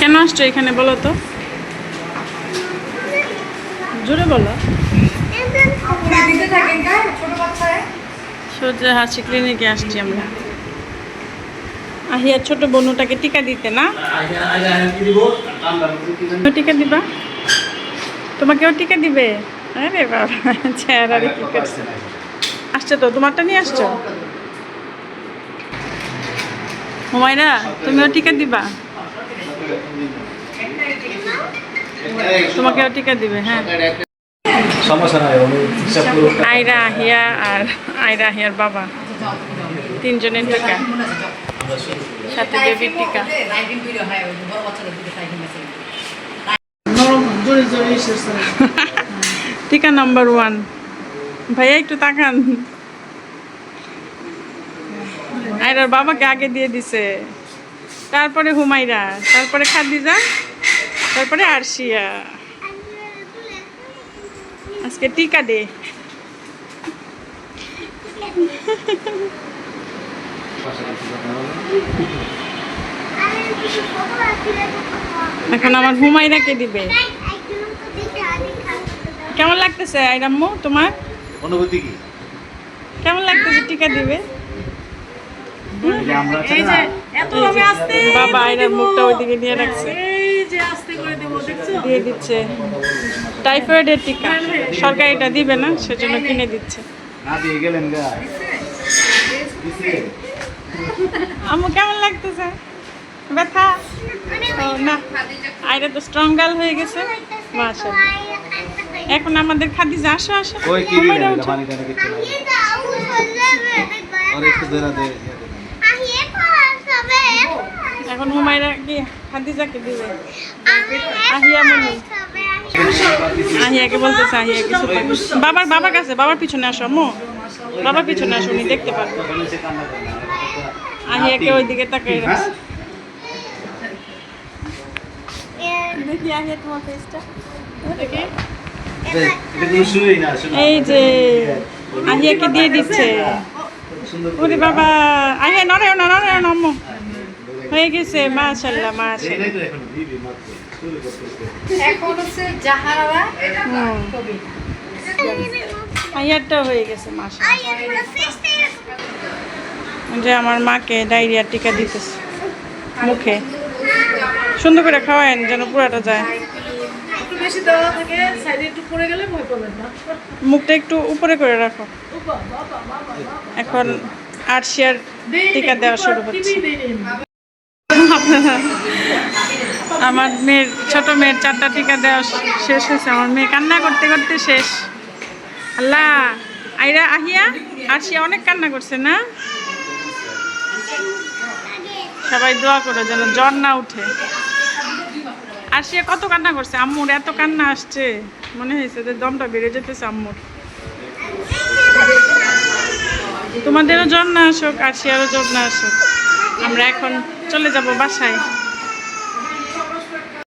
কেন আসছো এখানে বলো তো, জোরে বলো। সোজা হাসি ক্লিনিকে আসছি আমরা। আহিয়া ছোট বোনটাকে টিকা দিতে না, টিকা দিবা, তোমাকেও টিকা দিবে। আরে বাবা, চেহারা কি করছে। আসছে তো, তোমারটা নিয়ে আসছো। হুমায়রা, তুমিও টিকা দিবা, তোমাকেও টিকা দিবে। হ্যাঁ, আয়রা আহিয়া আর আয়রা আহিয়ার বাবা, তিনজনের টিকা, সাথে বেবির টিকা। টিকা নাম্বার 1। ভাইয়া একটু তাকান, আয়রার বাবাকে আগে দিয়ে দিছে, তারপরে হুমায়রা, তারপরে খাদিজা, তারপরে আরশিয়া। আজকে টিকা দে। এখন আমার হুমায়রাকে দিবে। কেমন লাগতেছে আইরাম্মু তোমার অনুভূতি কি? কেমন লাগতেছে টিকা দিবে? বাবা আয়রার মুখটা ওইদিকে নিয়ে রাখছে, দিয়ে দিচ্ছে। টাইফয়েডের টিকা, সরকার এটা দিবে না, সেজন্য কিনে দিচ্ছে। আম্মু কেমন লাগতেছে? ব্যথা না, আয়রা তো স্ট্রং গার্ল হয়ে গেছে মাশাআল্লাহ। এখন আমাদের খাদিজা, আসো আসো, এখন হুমায়রা কি খাদিজাকে দিবে? আহিয়া মনি আহিয়াকে বলতেছে, আহিয়া কিছু বাবার কাছে, বাবার পিছনে আসো আম্মু, বাবার পিছনে আসো, উনি দেখতে পারবে। আহিয়াকে ওইদিকে তাকিয়ে রাখছে। দেখি আহিয়া তোমার ফেসটা দেখি। এই যে আহিয়াকে দিয়ে দিচ্ছে। ওরে বাবা, আহিয়া নড়ে না, নড়ে না আম্মু, হয়ে গেছে মাশাআল্লাহ মাশাআল্লাহ। এখন হচ্ছে জাহারা আহিয়াটা হয়ে গেছে মাশাআল্লাহ। যে আমার মাকে ডায়রিয়ার টিকা দিতেছে মুখে, সুন্দর করে খাওয়ায়েন যেন পুরাটা যায়। মুখটা একটু উপরে করে রাখো। এখন আরশিয়ার টিকা দেওয়া শুরু হচ্ছে। আমার মেয়ের, ছোট মেয়ের 4টা টিকা দেওয়া শেষ হয়েছে। আমার মেয়ে কান্না করতে করতে শেষ। আল্লাহ, আয়রা আহিয়া আরশিয়া অনেক কান্না করছে না? সবাই দোয়া করো যেন জ্বর না উঠে। আরশিয়া কত কান্না করছে, আম্মুর এত কান্না আসছে, মনে হয়েছে যে দমটা বেড়ে যেতেছে আম্মুর। তোমাদেরও জ্বর না আসুক, আরশিয়ারও জ্বর না আসুক, আমরা এখন চলে যাব বাসায়।